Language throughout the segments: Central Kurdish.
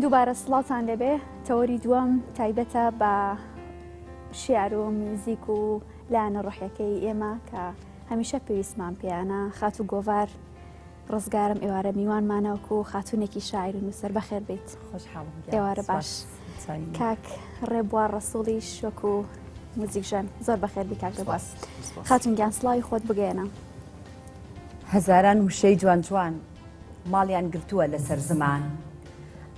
دووبارە سڵاتان لەبێ تەوەری دووەم تایبەتە بە شیعر و میوزیک و لایەنە ڕۆحیەکەی ئێمە کە هەمیشە پێویستمان پێیانە. خات و گۆڤار ڕزگارم ئێوارە میوانمانەوەکو و خاتونێکی شاعیر و نووسەر بەخێر بیت. ئێوارە باش. کاک ڕێبوار ڕەسوڵی شۆک و موزیکژان زۆر بەخێر بی کاک ڕێبوار. خاتون گیان سڵاوی خۆت بگەێنە. هەزاران وشەی جوان جوان ماڵیان گرتووە لەسەر زمان،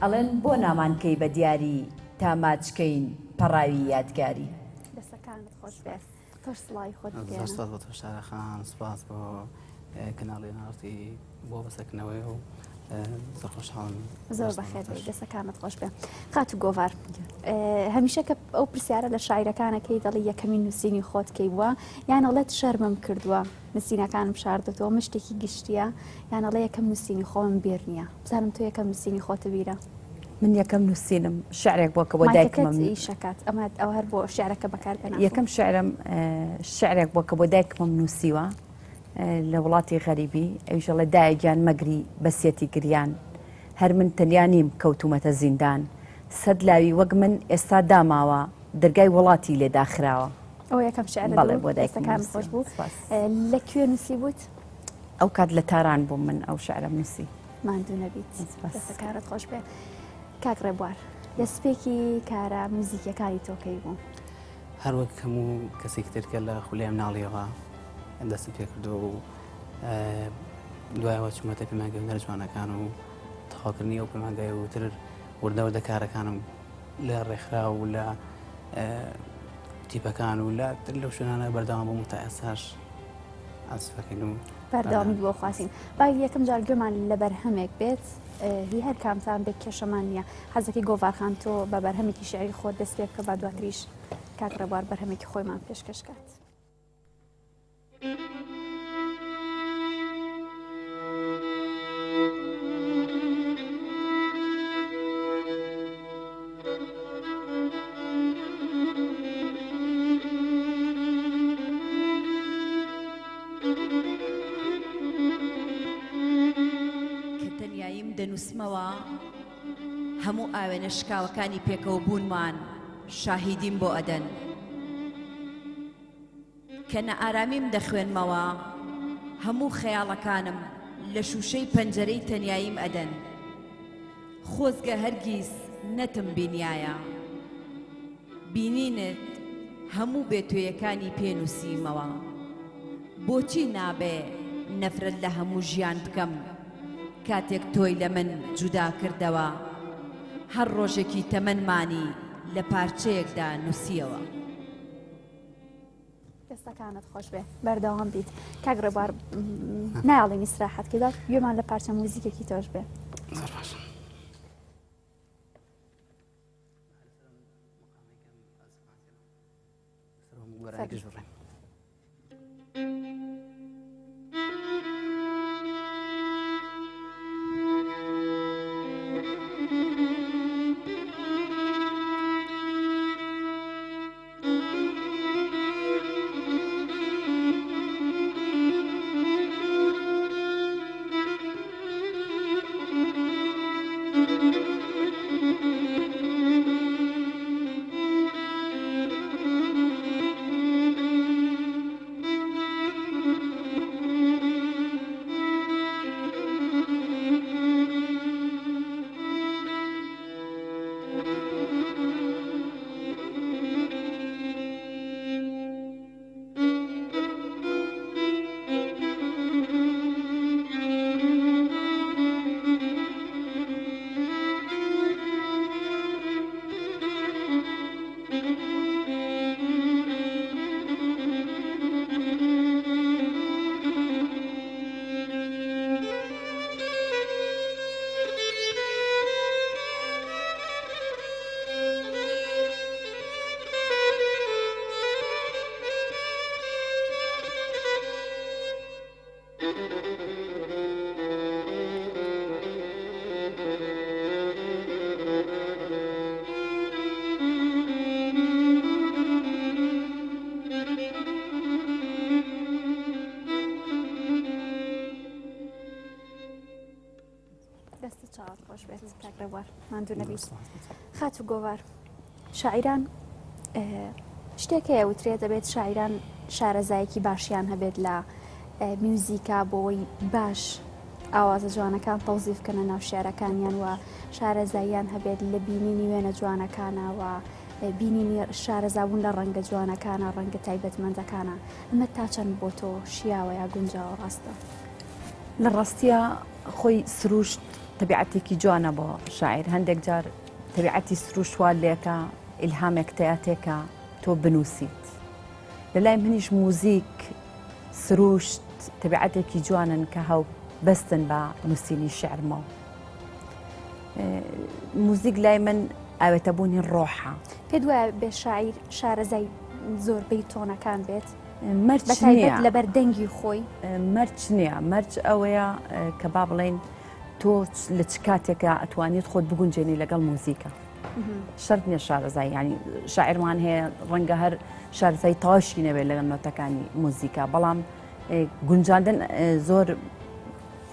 ئەڵێن بۆ نامانکەی بە دیاری تا ماچکەین پەڕاوی یادگاری. دەستەکانت خۆش بێت. تۆش سڵاوی خۆت بگەێنە. زۆر بۆ تۆ شارەخان، سپاس بۆ کەناڵی ناڕتی بۆ بەسەکنەوەی و زۆر خۆشحاڵم. زۆر بەخێر بێت. دەستەکانت خۆش بێت. خات و گۆڤار هەمیشە کە ئەو پرسیارە لە شاعیرەکانەکەی دەڵی یەکەمین نووسینی خۆت کەی بووە، یان ئەڵێت شەرمم کردووە نووسینەکانم شاردەوە مشتێکی گشتیە، یان ئەڵێ یەکەم نووسینی خۆم بیر نییە. بزانم تۆ یەکەم نووسینی خۆتە بیرە؟ من یەکەم نووسینم شعرێک بووە کە بۆ دایکمم شکات ئەمە ئەو هەر بۆ شعرەکە بەکاربێنە. یەکەم شعرم شعرێک بووە کە بۆ دایکمم نووسیوە لە وڵاتی غەریبی. ئەویژەڵێ دایەگیان مەگری بەسیەتی گریان، هەر من تەنیا نیم کەوتومەتە زیندان، سەد لاوی وەک من ئێستا داماوە دەرگای وڵاتی لێ داخراوە. ئەو یەکەم شعر بۆ دایکەکان خۆش بوو. لەکوێ نووسی بووت؟ ئەو کات لە تاران بووم من ئەو شعرم نووسی. ماندوو نەبیت. دەستەکانت خۆش بێ. کاک ڕێبوار دەستپێکی کارە موزیکیەکانی تۆکەی بوو؟ هەر وەک هەموو کەسێکی ترکە لە خولێم ناڵیەوە دەستم پێ کردو و دوایەوە چمەتە پێمانگەی هونەرە جوانەکان و تەخواکردنی ئەو پەیمانگای و تر وردە کارەکانم لە ڕێکخرا و لە تیپەکان و لەو شوێنانە بەردەوام بووم تا ئێستاش ئاسفەکەین و بەردەوامیت بۆ خواسین. با یەکەم جار گوێمان لە بەرهەمێک بێت، هی هەر کامتان بێت کێشەمان نییە. حەزەکەی گۆڤارخان تۆ بە بەرهەمێکی شێعری خۆت دەست پێ بکە با دواتریش کاک ڕێبوار بەرهەمێکی خۆیمان پێشکەش کات. دەنووسمەوە هەموو ئاوێنە شکاوەکانی پێکەوە بوونمان شاهیدیم بۆ ئەدەن، کە نەئارامیم دەخوێنمەوە هەموو خەیاڵەکانم لە شوشەی پەنجەرەی تەنیاییم ئەدەن. خۆزگە هەرگیز نەتم بینایە بینینت هەموو بێتوێیەکانی پێنووسیمەوە. بۆچی نابێ نەفرەت لە هەموو ژیان بکەم کاتێک تۆی لە من جودا کردەوە؟ هەر ڕۆژێکی تەمەنمانی لە پارچەیەکدا نووسیەوە. دەستەکانت خۆش بێ. بەردەوام بیت. کاک ڕێبوار نایڵێنی سراحەت کردات گوێمان لە پارچە موزیکێکی تۆش بێ. زۆر باش. چاوت خۆش بێت کاکرەوار ماندوو نەبیت. خات و گۆڤار شاعیران شتێک هەیە وترێت دەبێت شاعیران شارەزایەکی باشیان هەبێت لە میوزیکا بۆی باش ئاوازە جوانەکان تەوزیف بکەنە ناو شێعرەکانیان و شارەزاییان هەبێت لە بینینی وێنە جوانەکانەوە بینینی شارەزابوون لە ڕەنگە جوانەکانە ڕەنگە تایبەتمەندەکانە ئەمە تا چەند بۆ تۆ شیاوە یا گونجاوە ڕاستە؟ لە ڕاستیە خۆی سروشت تەبیعەتێکی جوانە بۆ شاعیر هەندێک جار تەبیعەتی سروشت وا لێکە ئیلهامێک تەیاتێکە تۆ بنووسیت لە لای منیش موزیک سروشت تەبیعەتێکی جوانن کە هەو بەستن بە نووسینی شعرمەوە موزیک لای من ئاوێتەبوونی ڕۆحە پێت وایە بێ شاعیر شارەزای زۆربەی تۆنەکان بێت مەرج بەتایبەت لەبەر دەنگی خۆی مەرج نییە مەرج ئەوەیە کە با بڵێن تۆ لە چ کاتێکە ئەتوانیت خۆت بگونجێنی لەگەڵ موزیکە شەرت نییە شارەزای ینی شاعرمان هەیە ڕەنگە هەر شارەزای تاشی نەبێت لەگەڵ نۆتەکانی موزیکا بەڵام گونجاندن زۆر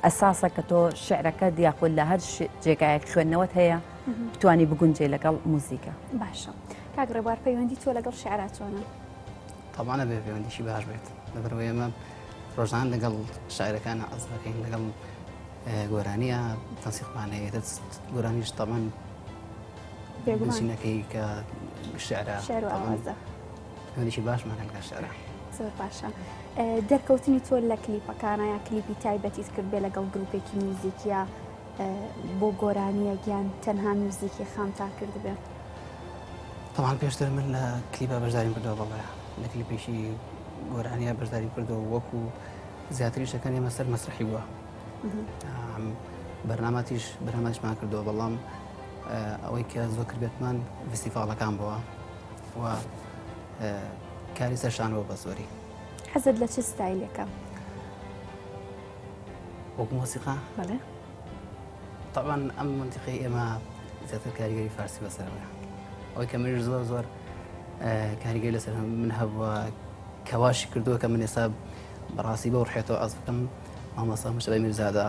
ئەساسە کە تۆ شعرەکە دیاخۆ لە هەر جێگایەک خوێندنەوەت هەیە بتوانی بگونجێ لەگەڵ موزیکە. باشە کاگڕێبوار پەیوەندی تۆ لەگەڵ شعرات چۆنە؟ طبعا بێ پەیوەندیشی باش بێت لەبەرەوەی ئێمە ڕۆژان لەگەڵ شاعرەکان ئەز دەکەین لەگەڵ گۆرانیە تەنسیقمانەیە گۆرانیش تەمان بنچینەکەی کە شعرە شعر و ئاوازە پەیوەندیشی باشمان لەگەڵ شعرە. زۆر باشە. دەرکەوتنی تۆ لە کلیپەکانە یا کلیپی تایبەتیت کرد بێ لەگەڵ گروپێکی میوزیکیا بۆ گۆرانیە گیان تەنها میوزیکی خام تا کرد بێ؟ طبعا پێشتر من لە کلیپە بەشداریم کردەوە بەڵێ لە کلیپێکی گۆرانیە بەشداری کردەوە وەکو زیاتری شەکەن ئێمە سەر مەسرحی بووە بەرنامەتیشمان کردەوە بەڵام ئەوەی کە زۆر کردبێتمان فستیڤالەکان بووە و کاری سەرشانەوە بە زۆری. حەزت لە چ ستایلێکە؟ وەکو مۆسیقا؟ بەڵێ. طبعا ئەم منتیقی ئێمە زیاتر کاریگەری فارسی بەسەرەوەیە ئەوەی کە منیش زۆر کاریگەری لەسەر من هەبووە کەواشی کردووە کە من ئێستا بەڕاستی بە ڕحێتەوە ئاز بکەم مامۆستا مشتبە میرزادا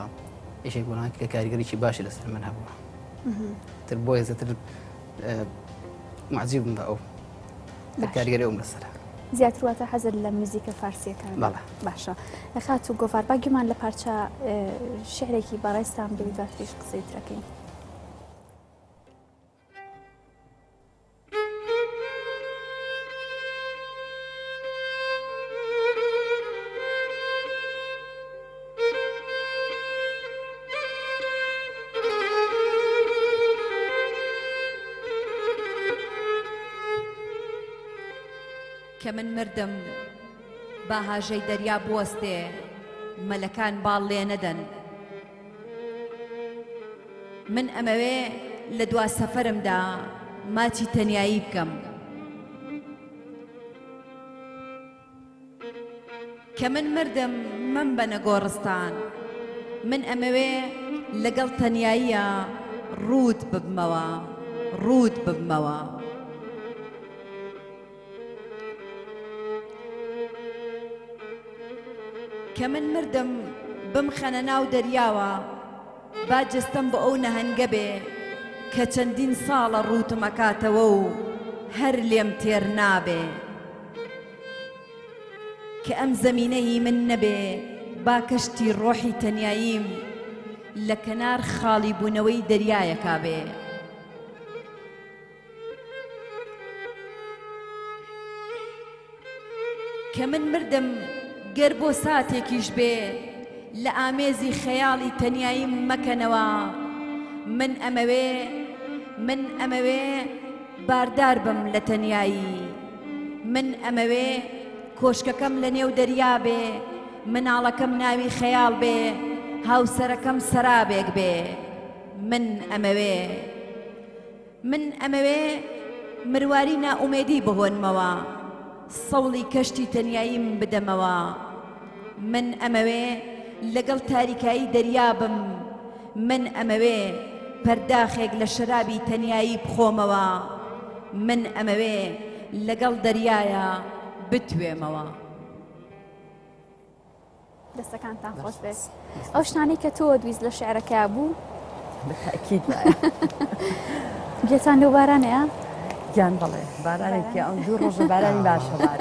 ئیشێک بۆنان کە کاریگەریی باشی لەسەر من هەبووە تر بۆیە زیاتر معجب بووم بە ئەو کاریگەری ئەوم لەسەرە. زیاتر واتە حەزت لە موزیکە فارسیەکان؟ بەڵێ. باشە. خات و گۆڤار باگیمان لە پارچە شعرێکی بەڕێستان بێ دواتریش قسەی ترەکەین. کە من مردم با هاژەی دەریا بوەستێ مەلەکان باڵ لێ نەدەن من ئەمەوێ لە دوا سەفەرمدا ماچی تەنیایی بکەم کە من مردم من بەنە گۆڕستان من ئەمەوێ لەگەڵ تەنیاییە ڕوود ببمەوە کە من مردم بمخەنە ناو دەریاوە با جستم بە ئەو نەهەنگە بێ کە چەندین ساڵە ڕوتمەکاتەوە و هەر لێم تێر نابێ کە ئەم زەمینەی من نەبێ با کەشتی ڕۆحی تەنیاییم لە کەنار خاڵی بوونەوەی دەریایەکا بێ کە من مردم گەر بۆ ساتێکیش بێ لە ئامێزی خەیاڵی تەنیاییم مەکەنەوە من ئەمەوێ باردار بم لە تەنیایی من ئەمەوێ کۆشکەکەم لە نێو دەریا بێ مناڵەکەم ناوی خەیاڵ بێ هاوسەرەکەم سەرابێک بێ من ئەمەوێ مرواری نائومێدی بهۆنمەوە سەوڵی کەشتی تەنیاییم بدەمەوە من ئەمەوێ لەگەڵ تاریکایی دەریا بم من ئەمەوێ پەرداخێک لە شەرابی تەنیایی بخۆمەوە من ئەمەوێ لەگەڵ دەریایە بتوێمەوە. دەستەکانتان خۆش بێت. ئەو شتانەی کە تۆ دویست لە شعرەکە بوو بالتأكيد گوێتان لەو بارانەیە؟ گیان بڵێ بارانێکی ئەم دوو ڕۆژە بارانی باشە بار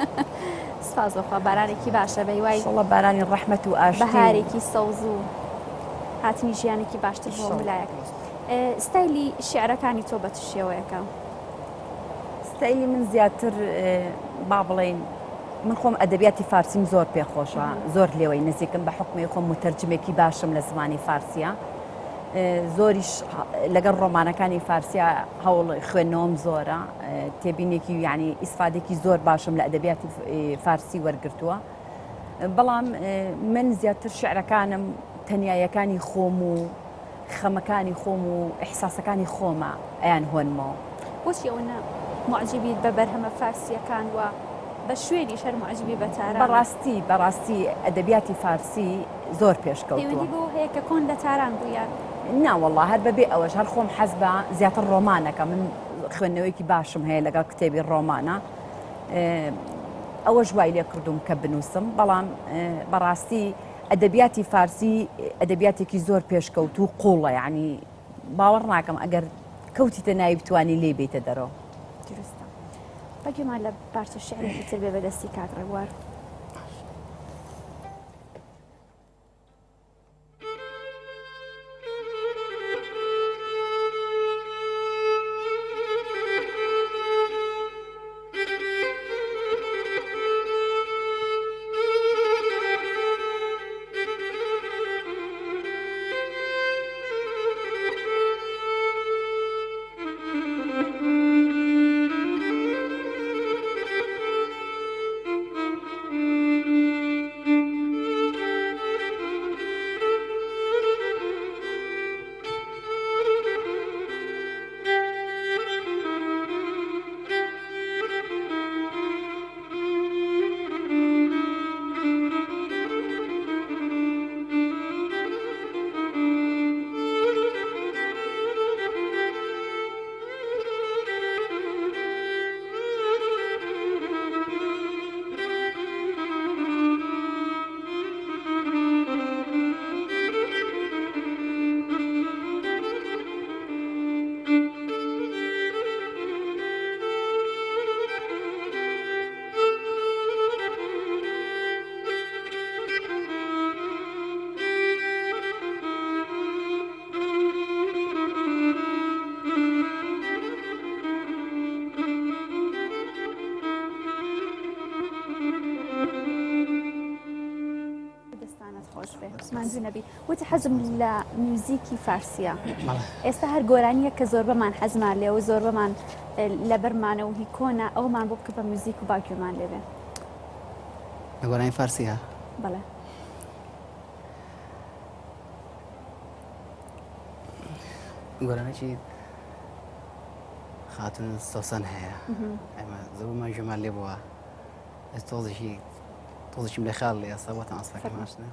سپاسۆخوا بارانێکی باشە بە هیوای ئینشاڵڵا بارانی ڕەحمەت و ئاشتی بەهارێکی سەوز و هاتنی ژیانێکی باشتر بۆ ملایەک. ستایلی شیعرەکانی تۆ بە چ شێوەیەکە؟ ستایلی من زیاتر با بڵێن من خۆم ئەدەبیاتی فارسیم زۆر پێخۆشە زۆر لێوەی نزیکم بە حکمی خۆم متەرجمێکی باشم لە زمانی فارسیە زۆریش لەگەڵ ڕۆمانەکانی فارسیا هەوڵ خوێندنەوەم زۆرە تێبینێکی یعنی ئیسفادێکی زۆر باشم لە ئەدەبیاتی فارسی وەرگرتووە بەڵام من زیاتر شعرەکانم تەنیایەکانی خۆم و خەمەکانی خۆم و ئەحساسەکانی خۆمە ئەیان هۆنمەوە. بۆچی ئەوە معجبیت بە بەرهەمە فارسیەکان وە بە شوێنی شەر معجبی بەتاران؟ بەڕاستی ئەدەبیاتی فارسی زۆر پێشکەوتووە. پەیوەندی بۆ هەیە کە کۆن لە تاران بوویان؟ ناوەڵڵا هەر بەبێ ئەوەش هەر خۆم حەز بە زیاتر ڕۆمانەکە من خوێندنەوەیکی باشم هەیە لەگەڵ کتێبی ڕۆمانە ئەوەش وای لێ کردوم کە بنووسم بەڵام بەڕاستی ئەدەبیاتی فارسی ئەدەبیاتێکی زۆر پێشکەوت و قوڵە یعنی باوەڕ ناکەم ئەگەر کەوتیتە ناوی بتوانی لێ بێتە دەرەوە. درستە. بەگوێمان لە پارچە شعرێکی تر بێ بەدەستی کاک ڕێبوار. مانجو نەبی وتی حەزم لە میوزیکی فارسیە ئێستا هەر گۆرانیە کە زۆر بەمان حەزمان لێ و زۆر بەمان لە بەرمانە و هی کۆنا ئەومان بۆ بکە بە میوزیک و باگوێمان لێبێ لە گۆرانی فارسیە بەڵێ گۆرانێکی خاتون سەوسەن هەیە ئەمە زۆرمان ژێمان لێ بووە تۆزێکیم لێ خاڵ لێ ئێستا بۆتان ئەسفەکە ماشنە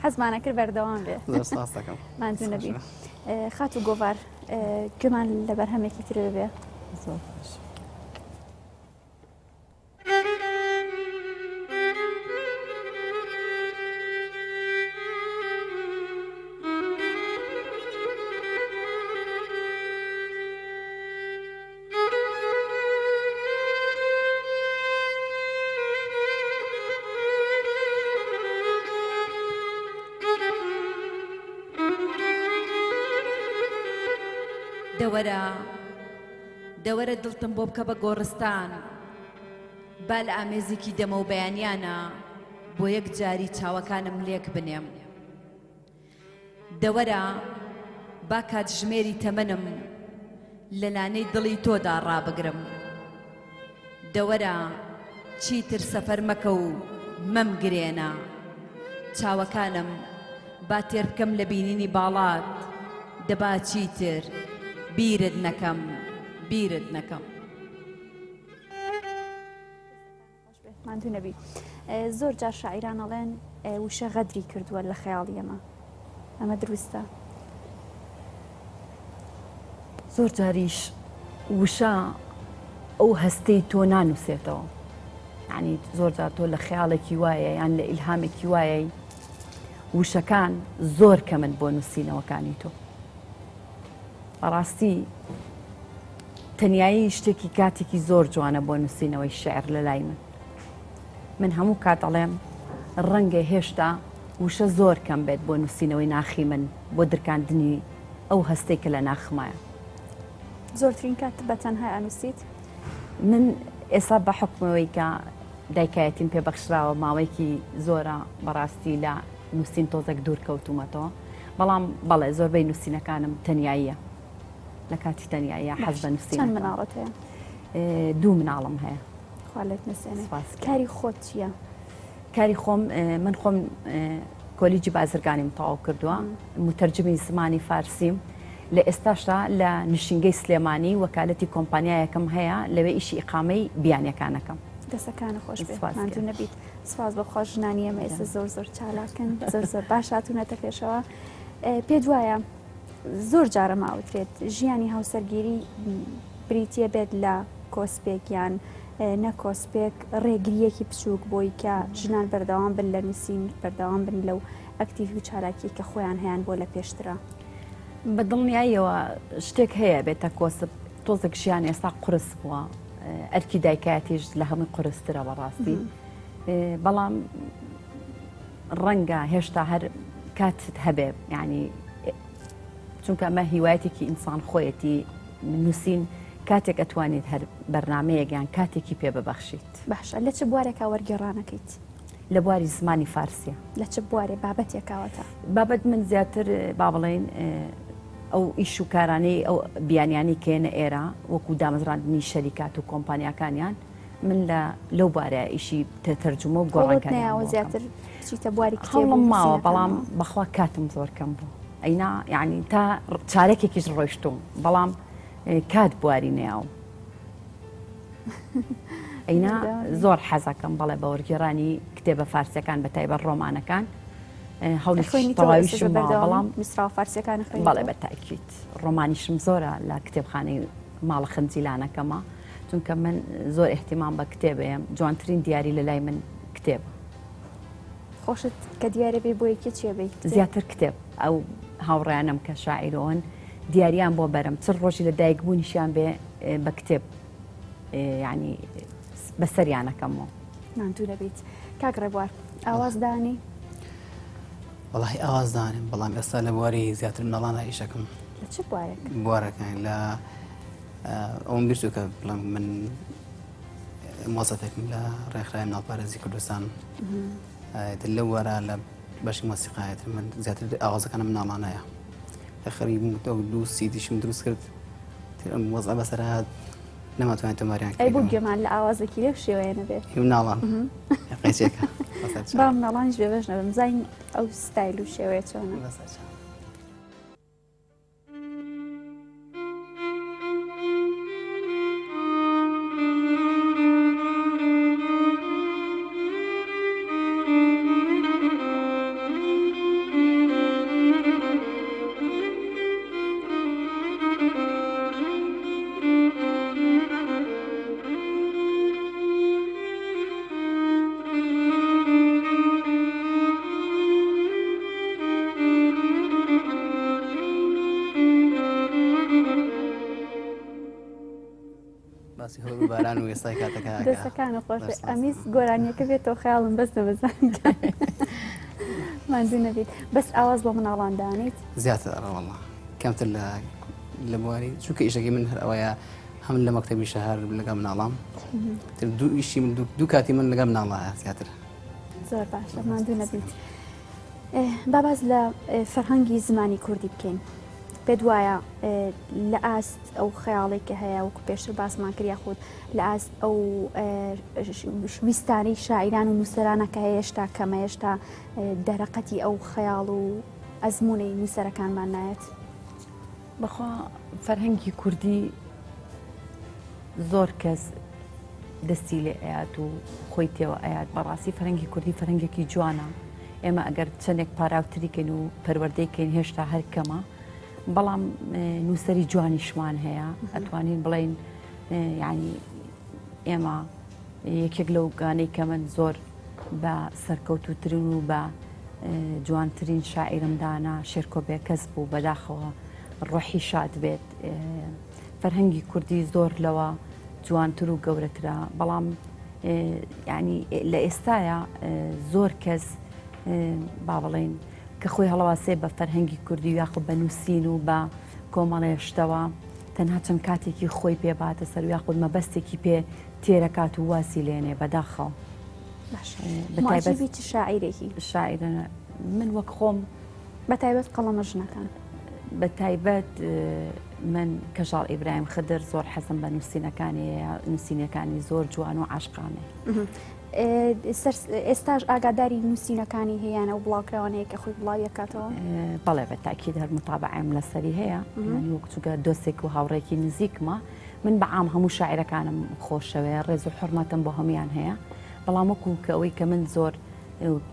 حەزمانە کرد بەردەوام بێ مانجو نەبی خات و گۆڤار گوێمان لە بەرهەمێکی تر بێ زۆر دەوەرە دڵتم بۆ بکە بە گۆڕستان با لە ئامێزێکی دەمە و بەیانیانە بۆ یەک جاری چاوەکانم لێک بنێم دەوەرە با کاتژمێری تەمەنم لە لانەی دڵی تۆدا ڕابگرم دەوەرە چیتر سەفەر مەکە و مەم گرێنە چاوەکانم با تێر بکەم لە بینینی باڵات دەبا چیتر بیرت نەکەم بیرت نەکەم. ماندوو نەبی زۆر جار شاعیران ئەڵێن وشە غەدری کردووە لە خەیاڵی ئەمە دروستە؟ زۆر جاریش وشە ئەو هەستەی تۆ نانووسێتەوە، یعنی زۆر جار تۆ لە خەیاڵێکی وایە یان لە ئیلهامێکی وایە وشەکان زۆر کەمن بۆ نووسینەوەکانی تۆ. بەڕاستی تەنیایی شتێکی کاتێکی زۆر جوانە بۆ نووسینەوەی شێعر لە لای من هەموو کات ئەڵێم ڕەنگە هێشتا وشە زۆر کەم بێت بۆ نووسینەوەی ناخی من بۆ درکاندنی ئەو هەستێک کە لە ناخمایە. زۆرترین کات بە تەنها ئەنووسیت؟ من ئێستا بە حکمەوەی کە دایکایەتیم پێبەخشراوە ماوەیەکی زۆرە بەڕاستی لە نووسین تۆزێک دوور کەوتومەتەوە، بەڵام بەڵێ زۆربەی نووسینەکانم تەنیاییە، لە کاتی تەنیاییە حەز بە نووسین. چەند مناڵەت هەیە؟ 2 مناڵم هەیە. خوا لێت نەسێنێ. کاری خۆت چییە؟ کاری خۆم من خۆم کۆلیجی بازرگانیم تەواو کردووە، متەرجمی زمانی فارسیم، لە ئێستاشدا لە نشینگەی سلێمانی وەکالەتی کۆمپانیایەکەم هەیە لەوێ ئیشی ئیقامەی بیانیەکانەکەم. دەستەکانە خۆش بێت، ماندوو نەبیت. سپاس بە خۆش ژنانی ئێمە ئێستا زۆر چالاکن، زۆر باش هاتوونەتە پێشەوە. پێت وایە زۆر جارە ماوترێت ژیانی هاوسەرگیری بریتیە بێت لە کۆسپێکیان نە کۆسپێک ڕێگریەکی بچووک بۆی کە ژنان بەردەوام بن لە نووسین، بەردەوام بن لەو ئەکتیڤ و چالاکی کە خۆیان هەیەن بۆ لە پێشترا. بە دڵنیاییەوە شتێک هەیە بێتە کۆسب، تۆزێک ژیان ئێستا قورس بووە، ئەرکی دایکایەتیش لە هەمووی قورسترە بەڕاستی، بەڵام ڕەنگە هێشتا هەر کاتت هەبێ، ینی چونکە ئەمە هیوایەتێکی ئینسان خۆیەتی نووسین کاتێک ئەتوانێت هەر بەرنامەیەک یان کاتێکی پێ ببەخشیت. باشە، لە چ بوارێکا وەرگێڕانەکەیت؟ لە بواری زمانی فارسیە. لە چ بوارێ بابەتێکاوەتە؟ بابەت من زیاتر با بڵێن ئەو ئیش و کارانەی ئەو بیانیانی کێنە ئێرە وەکو دامەزراندنی شەریکات و کۆمپانیاکانیان من لەو بارە ئیشی تەرجمە و گۆڕانکاریەوە زیاتر چیتە بواری هەوڵم ماوە، بەڵام بەخوا کاتم زۆر کەم بوو. ئەینا یعنی تا چارێکێکیش ڕۆیشتوم، بەڵام کات بواری نێاو. ئەینا زۆر حەزەکەم بەڵێ بە وەرگێڕانی کتێبە فارسیەکان بە تایبەت ڕۆمانەکان هەوڵی تەواویشم ماوە، بەڵام میسراو فارسیەکان خوێنیتەوە؟ بەڵێ بە تاکید ڕۆمانیشم زۆرە لە کتێبخانەی ماڵە خەنجیلانەکەمە، چونکە من زۆر احتیمام بە کتێبەیەم، جوانترین دیاری لە لای من کتێبە. خۆشت کە دیارە بێ بۆ یەکێ چێ بێت؟ زیاتر کتێب. ئەو هاوڕێیانم کە شاعیرۆن دیاریان بۆ بەرم چ ڕۆژی لە دایکبوونیشیان بێ بە کتێب ینی بەسەریانەکەمەوە. ماندوو دەبیت. کاک ڕێبوار ئاوازدانی؟ وەڵاهی ئاوازدانم، بەڵام ئێستا لە بواری زیاتر مناڵانە ئیشەکەم. لە چ بوارێک؟ بوارەکان لە ئەوم بیرتو کە بڵام من مۆزەفێکم لە ڕێکخراوی مناڵپارێزی کوردستان لەو وەرە لە بەشی مۆسیقایەت من زیاتر ئاوازەکانە مناڵانەیە. خەریب دوو سیدیشم دروست کرد، ئەم وەزع بەسەر هات نەماتوانێت تۆماریان ئەی بوو گوێمان لە ئاوازێکی لێو شێوەیە نەبێت؟ مناڵان قەیچێکە با مناڵانیش بێبەش نەبم زین ئەو ستایل و شێوەیە چۆنە؟ باران و ئێستای کاتەکە دەستەکانە خۆش ئەمیز گۆرانیەکە بێتەوە خەیاڵم بەس دەبزانکە ماندوو نەبیت. بەس ئاواز بۆ مناڵان دانیت؟ زیاتر ئەڕەوەڵڵا کەمتر لە بواری، چونکە ئیشەکەی من هەر ئەوەیە هەم لە مەکتەبی شەهر لەگەڵ مناڵام، دوو ئیشی من دوو کاتی من لەگەڵ مناڵایە زیاتر. زۆر باشە، ماندوو نەبیت. با باز لە فەرهەنگی زمانی کوردی بکەین. پێت وایە لە ئاست ئەو خەیاڵێکە هەیە وەکو پێشتر باسمان کرد یاخود لە ئاست ئەو ویستانی شاعیران و نووسەرانە کە هەیە هێشتا کەمە هێشتا دەرەقەتی ئەو خەیاڵ و ئەزمونەی نووسەرەکانمان نایەت؟ بەخوا فەرهەنگی کوردی زۆر کەس دەستی لێ ئەیات و خۆی تێوە ئەیات. بەڕاستی فەرهەنگی کوردی فەرهەنگێکی جوانە. ئێمە ئەگەر چەندێک پاراوتریکەین و پەروەردەیکەین هێشتا هەر کەمە، بەڵام نووسەری جوانیشمان هەیە. ئەتوانین بڵێن یعنی ئێمە یەکێک لەو گانەی کە من زۆر بە سەرکەوتوترین و بە جوانترین شاعیرمدانە شێرکۆبێ کەس بوو بەداخەوە ڕۆحی شاد بێت. فەرهەنگی کوردی زۆر لەوە جوانتر و گەورەترە، بەڵام ینی لە ئێستاە زۆر کەس با بڵێن کە خۆی هەڵەواسێ بە فەرهەنگی کوردی یاخود بە نووسین و بە کۆمەڵێشتەوە تەنها چەند کاتێکی خۆی پێباتە سەر یاخود مەبەستێکی پێ تێرەکات و واسی لێنێ بەداخەوە. بەتایبەت شاعیرێکی شاعرە من وەک خۆم بەتایبەت قەڵەمە ژنەکان بەتایبەت من کەژاڵ ئیبراهیم خدر زۆر حەزم بە نووسینەکانی زۆر جوان و عاشقانێ. ئێستاش ئاگاداری نووسینەکانی هەیەیانە و بڵاوکراوانەیە کە خۆی بڵاویەکاتەوە؟ بەڵێ بەتاکید هەر متابعەم لەسەری هەیە. وەکچووکە دۆستێک و هاوڕێکی نزیکمە. من بەعام هەموو شاعیرەکانم خۆشەوەیە، ڕێز و حورمەتم بۆ هەمویان هەیە، بەڵام وەکو کە ئەوەی کە من زۆر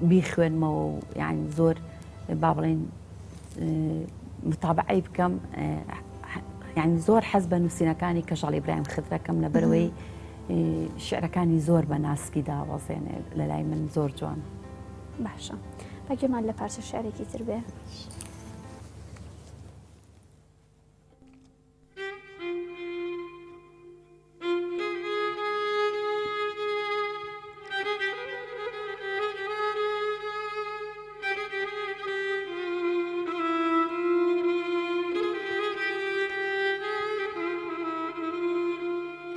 بیخوێنمەوە و یعنی زۆر با بڵێن متابعەی بکەم، یعنی زۆر حەز بە نووسینەکانی کەژاڵ ئیبراهیم خدرەکەم لەبەرەوەی شعرەکانی زۆر بە ناسکی داوەزێنێ لە لای من زۆر جوان. باشە بەگوێمان لە پارچە شعرێکی تر بێ.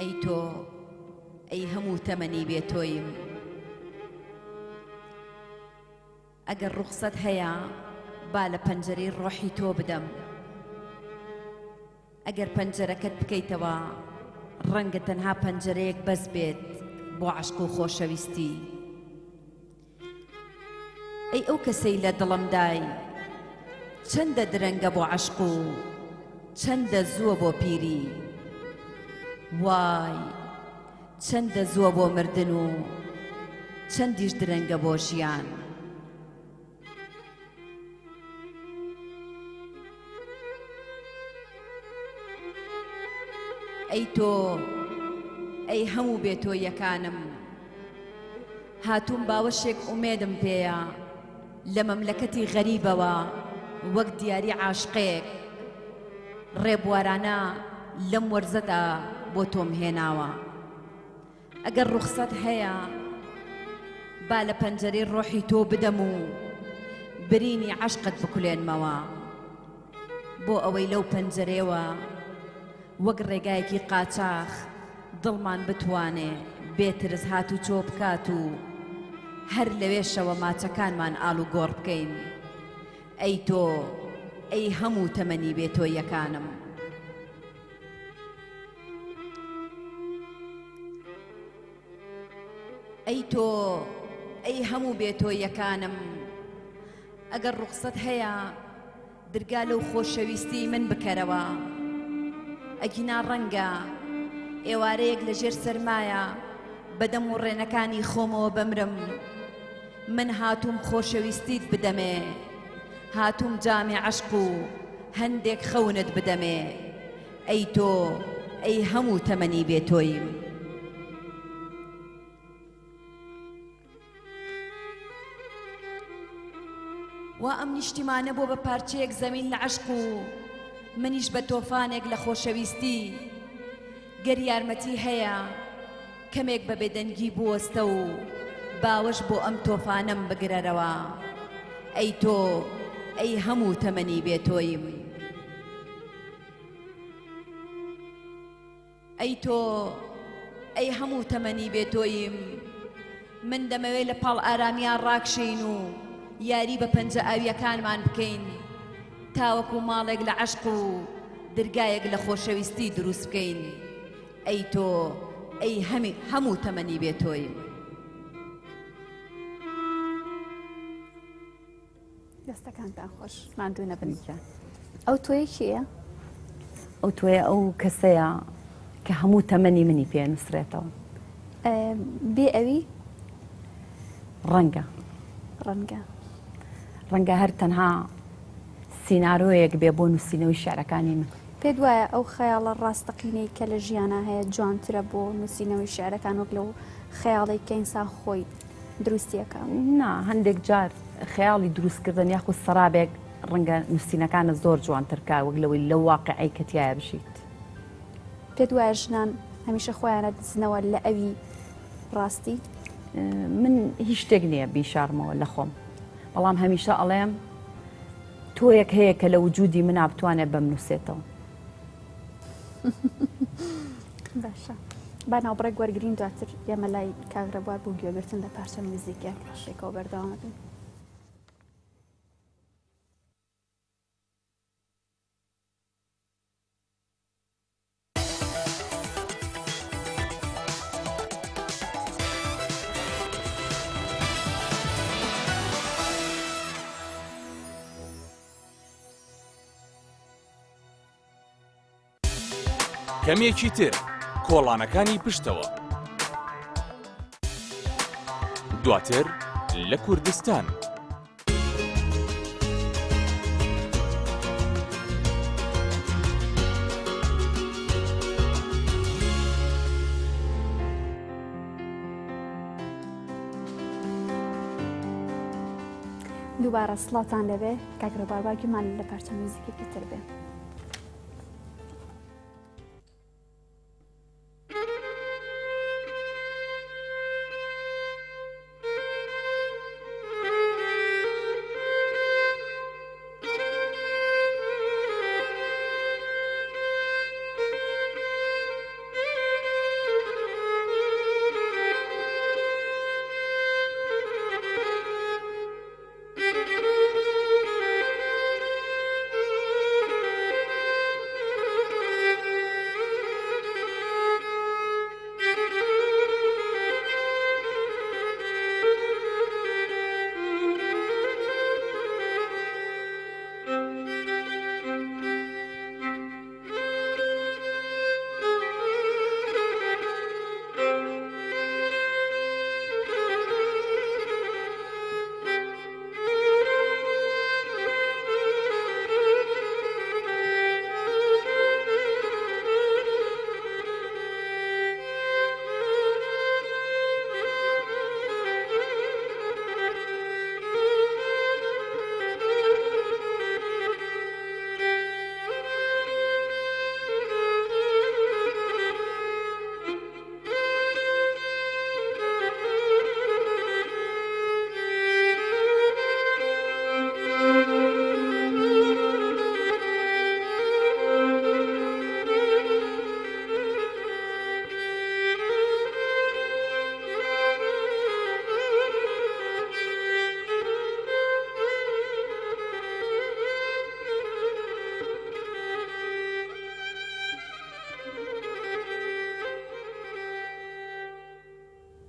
ئەی تۆ ئەی هەموو تەمەنی بێتۆیم، ئەگەر ڕوخسەت هەیە با لە پەنجەرەی ڕۆحی تۆ بدەم، ئەگەر پەنجەرەکەت بکەیتەوە ڕەنگە تەنها پەنجەرەیەک بەس بێت بۆ عەشق و خۆشەویستی. ئەی ئەو کەسەی لە دڵم دای چەندە درەنگە بۆ عەشق و چەندە زووە بۆ پیری، وای چەندە زووە بۆ مردن و چەندیش درەنگە بۆ ژیان. ئەی تۆ ئەی هەموو بێتۆیەکانم، هاتووم باوەشێک ئومێدم پێیە لە مەملەکەتی غەریبەوە وەک دیاری عاشقێک، ڕێبوارانە لەم وەرزەدا بۆ تۆم هێناوە. ئەگەر ڕوخسەت هەیە با لە پەنجەرەی ڕۆحی تۆ بدەم و برینی عەشقت بکولێنمەوە، بۆ ئەوەی لەو پەنجەرەیەوە وەک ڕێگایەکی قاچاخ دڵمان بتوانێ بێترس هات و چۆ بکات و هەر لەوێشەوە ماچەکانمان ئاڵ و گۆڕ بکەین. ئەی تۆ ئەی هەموو تەمەنی بێتۆیەکانم. ئەی تۆ ئەی هەموو بێتۆیەکانم، ئەگەر ڕوخسەت هەیە دەرگا لەو خۆشەویستی من بکەرەوە، ئەگینا ڕەنگە ئێوارەیەک لە ژێر سەرمایە بەدەم و ڕێنەکانی خۆمەوە بەمرم. من هاتووم خۆشەویستیت بدەمێ، هاتووم جامی عەشق و هەندێک خەونت بدەمێ. ئەی تۆ ئەی هەموو تەمەنی بێتۆیم. وا ئەم نیشتیمانە بۆ بە پارچەیەک زەمین لە عەشق و منیش بە تۆفانێک لە خۆشەویستی. گەر یارمەتی هەیە کەمێک بە بێدەنگی بوەستە و باوەش بۆ ئەم تۆفانەم بگرەرەوە. ئەی تۆ ئەی هەموو تەمەنی بێتۆیم. ئەی تۆ ئەی هەموو تەمەنی بێتۆیم. من دەمەوێت لە پاڵ ئارامیان ڕاکشین و یاری بە پەنجە ئاویەکانمان بکەین. تاوەکو ماڵێک لە عەشق و دەرگایەک لە خۆشەویستی دروست بکەین ئەی تۆ ئەی هەموو تەمەنی بێ تۆی دەستەکانتان خۆش ماندوو نەبن. ئەو تۆیە کێیە؟ ئەو توێ ئەو کەسەیە کە هەموو تەمەنی منی پێ نووسرێتەوە. بێ ئەوی ڕەنگە ڕەنگە هەر تەنها سینارۆیەک بێ بۆ نووسینەوەی شێعرەکانی من. پێت وایە ئەو خەیاڵە ڕاستەقینەی کە لە ژیانە هەیە جوانترە بۆ نووسینەوەی شێعرەکان وەک لەو خەیاڵی کە ئینسان خۆی دروستیەکە؟ نا هەندێک جار خەیاڵی دروستکردن یاخود سەرابێک ڕەنگە نووسینەکانە زۆر جوانترکە وەک لەوەی لەو واقعی کە تایە بژیت. پێت وایە ژنان هەمیشە خۆیانە دزنەوە لە ئەوی ڕاستی؟ من هیچ شتێک نییە بیشارمەوە لە خۆم، بەڵام هەمیشە ئەڵێم تۆیەک هەیە کە لە وجودی منە بتوانێت بەمنووسێتەوە. باشە با ناوبڕێک وەرگرین دواتر ئێمە لای کاگرەبوار بوو گوێگرتن لە پارچە موزیکێک شێکەوە بەردەوامە بین. کەمێکی تر کۆڵانەکانی پشتەوە دواتر لە کوردستان. دووبارە سڵاتان لەبێ کاگرەبوار باگومان لە پارچە موزیکێکی تر بێ.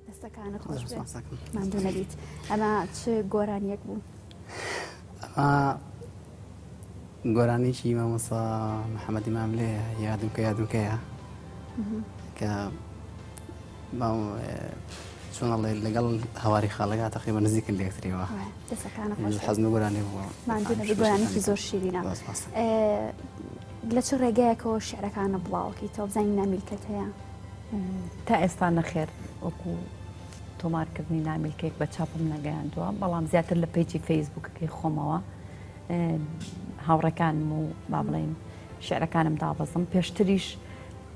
دەستەکانت خۆش بێ ماندوو نەبیت. ئەمە چ گۆرانیەک بوو؟ ئەمە گۆرانێکی مامۆستا محەممەد ئیمام لێ یادمکەیە کە چۆنڵێ لەگەڵ هەواری خاڵەکە تقریبا نزیکن لێکتریەوە. دەستەکانە خۆش بێ حەزم گۆرانی بووە ماندوو نەبی گۆرانێکی زۆر شیرینە. لە چ ڕێگایەکەوە شێعرەکانە بڵاوکەیتەوە بزانین نامیلکەت هەیە؟ تا ئێستا نەخێر وەکو تۆمارکردنی نامیلکێک بە چاپم نەگەیاندووە، بەڵام زیاتر لە پیجی فەیسبووکەکەی خۆمەوە هاوڕەکانم و با بڵێن شێعرەکانم دابەزم. پێشتریش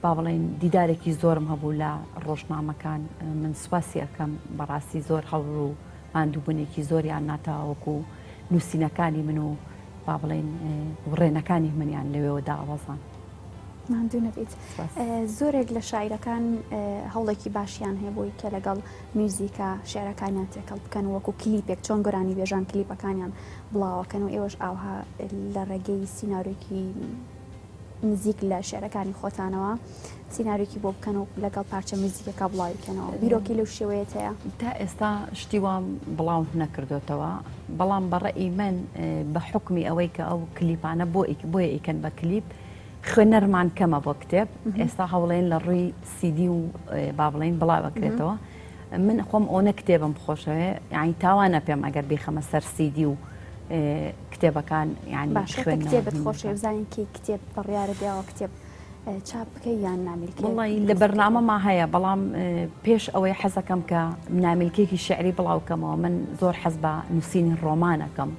با بڵێن دیدارێکی زۆرم هەبوو لە ڕۆژنامەکان. من سواسی ئەەکەم بەڕاستی زۆر هەوڵ و ماندووبوونێکی زۆریان ناتاوە وەکو نووسینەکانی من و با بڵێن ڕێنەکانی منیان لەوێەوە دابەزان. ماندوو نەبێت. زۆرێک لە شاعیرەکان هەوڵێکی باشیان هەیە بۆی کە لەگەڵ میوزیکە شێعرەکانیان تێکەڵ بکەن وەکو کلیپێک چۆن گۆرانی بێژان کلیپەکانیان بڵاوەکەن و ئێوەش ئاوها لە ڕێگەی سیناریۆکی نزیک لە شێعرەکانی خۆتانەوە سیناریۆکی بۆ بکەن و لەگەڵ پارچە میوزیکەکە بڵاوی بکەنەوە. بیرۆکی لەو شێوەیەت هەیە؟ تا ئێستا شتی وام بڵاو نەکردوتەوە، بەڵام بەڕێی من بە حکمی ئەوەی کە ئەو کلیپانە بۆیە ئیکەن بە کلیپ خوێنەرمان کەمە بۆ کتێب. ئێستا هەوڵێن لە ڕووی سیدی و با بڵێن بڵاوەکرێتەوە. من خۆم ئەوە کتێبم خۆشەوێ، یعنی تاوانە پێم ئەگەر بیخەمە سەر سیدی و کتێبەکان یعنی کتێبت خۆشێ بزانین کە کتێب بڕیارە بێەوە کتێب چاپ بکەی یان نامیلکێ؟ وڵی لە بەرنامەما هەیە، بەڵام پێش ئەوەی حەزەکەم کە نامیلکێکی شعری بڵاوکەمەوە. من زۆر حەز بە نووسینی ڕۆمانەکەم،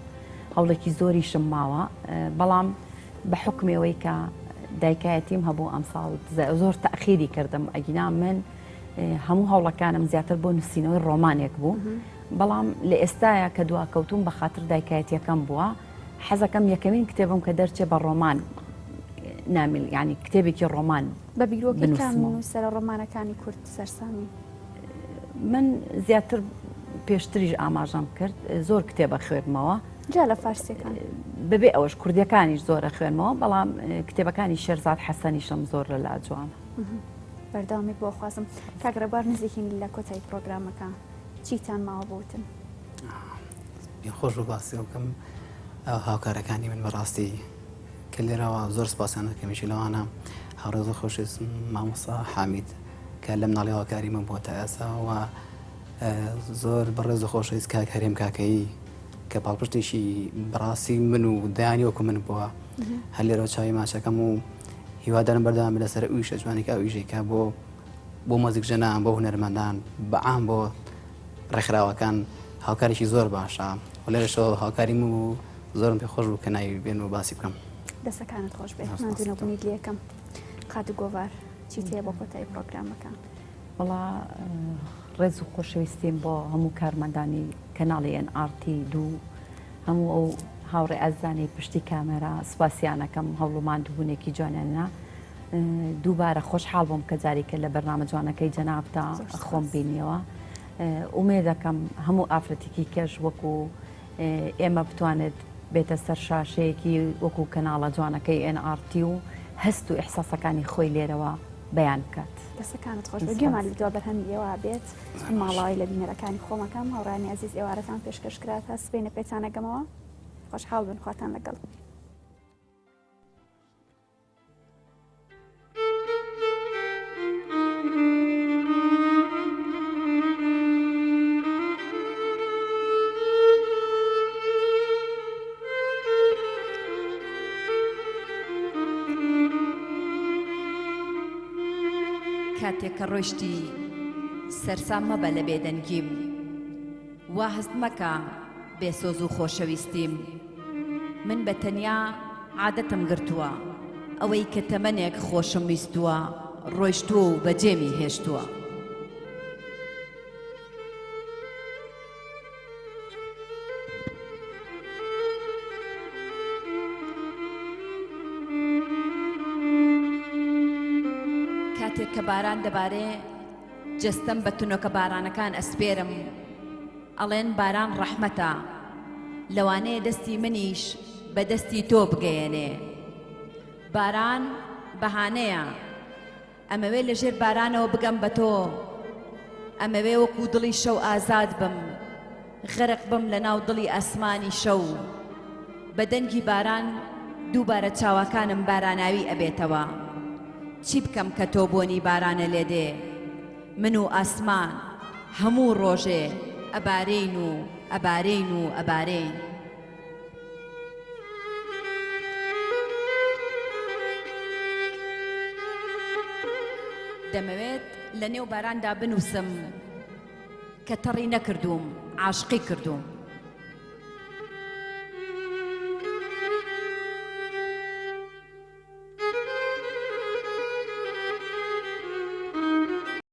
هەوڵێکی زۆریشم ماوە، بەڵام بە حکمەوەی کە دایکایەتیم هەبوو ئەم ساڵ زۆر تەخیری کردم. ئەگینا من هەموو هەوڵەکانم زیاتر بۆ نووسینەوەی ڕۆمانێک بوو، بەڵام لە ئێستاە کە دواکەوتوم بە خاطر دایکایەتیەکەم بووە. حەزەکەم یەکەمین کتێبم کە دەرچێ بە ڕۆمان نامیل، ینی کتێبێکی ڕۆمان بە بیرۆکەی کامنووسە لە ڕۆمانەکانی کورد سەرسامی. من زیاتر پێشتریش ئاماژەم کرد، زۆر کتێبە خوێنمەوە. جا لە فارسیەکان بەبێ ئەوەش کوردیەکانیش زۆرە خوێنمەوە، بەڵام کتێبەکانی شێرزاد حەسەنیشم زۆر لە لاجوانە. بەرداوامی بۆ خوازم. کاگرەبار نزیکین لە کۆتایی پرۆگرامەکە چیتان ماوە بوتن؟ خۆش بە باسی بکەم هاوکارەکانی من بەڕاستی کە لێرەوە زۆر سپاسیان دەکەمیشی لەوانە هاوڕێز خۆشویست مامۆستا حامید کە لە مناڵی هاوکاری من بۆ تا ئێستاوە زۆر بەڕێز و خۆشەویست کاک هەرێم کاکەیی کە پاڵپشتێکی بەڕاستی من و دایانی وەکو من بووە. هەر لێرەوە چاوی ماچەکەم و هیوادارم بەردەوام لەسەر ئەویشە جوانێک ئەو ئیژێکە بۆ مۆزیک ژەنان بۆ هونەرمەندان بەعام بۆ ڕێکخراوەکان هاوکاریشی زۆر باشە و لێرەشەوە هاوکاریم و زۆرم پێ خۆش بوو کە ناوی بێن و باسی بکەم. دەستەکانت خۆش بێت. ماندوو نەبوونیت لە یەکەم قات و گۆڤار چیت هەیە بۆ کۆتایی پرۆگرامەکە؟ وڵا ڕێز و خۆشەویستیم بۆ هەموو کارمەندانی کەناڵی NRT2 هەموو ئەو هاوڕێ ئەزانی پشتی کامێرا سوپاسیانەکەم هەوڵومان دووبوونێکی جوانێنە. دووبارە خۆشحاڵ بووم کە جارێکە لە بەرنامە جوانەکەی جەنابتا خۆم بینیەوە. ئومێ دەکەم هەموو ئافرەتێکی کەش وەکو ئێمە بتوانێت بێتە سەر شاشەیەکی وەکو کەناڵە جوانەکەی NRT و هەست و ئیحساسەکانی خۆی لێرەوە بەیان بکات. دەستەکانت خۆش بێت. گوێمان لە بەرهەمی ئێوە بێت ماڵاوی لە بینەرەکانی خۆمەکەم هاوڕانی عزیز ئێوارەتان پێشکەشکرات هەست بینە پێچانەگەمەوە. خۆشحاڵ بن، خواتان لەگەڵ. کاتێک کە ڕۆیشتی سەرسام مەبە لە بێدەنگیم، وا هەست مەکە بێسۆز و خۆشەویستیم. من بە تەنیا عادەتم گرتووە ئەوەی کە تەمەنێک خۆشم ویستووە ڕۆیشتووە و بەجێمی هێشتووە. کاتێک کە باران دەبارێ جەستەم بە تونۆکە بارانەکان ئەسپێرم، ئەڵێن باران ڕەحمەتە، لەوانەیە دەستی منیش بە دەستی تۆ بگەیەنێ. باران بەهانەیە، ئەمەوێ لەژێر بارانەوە بگەم بە تۆ، ئەمەوێ وەکو دڵی شەو ئازاد بم، غەرق بم لە ناو دڵی ئاسمانی شەو. بە دەنگی باران دووبارە چاوەکانم باراناوی ئەبێتەوە. چی بکەم کە تۆ بۆنی بارانە لێدێ؟ من و ئاسمان هەموو ڕۆژێ ئەبارین و ئەبارین و ئەبارین. دەمەوێت لە نێو باراندا بنووسم کە تەڕی نەکردووم، عاشقی کردووم.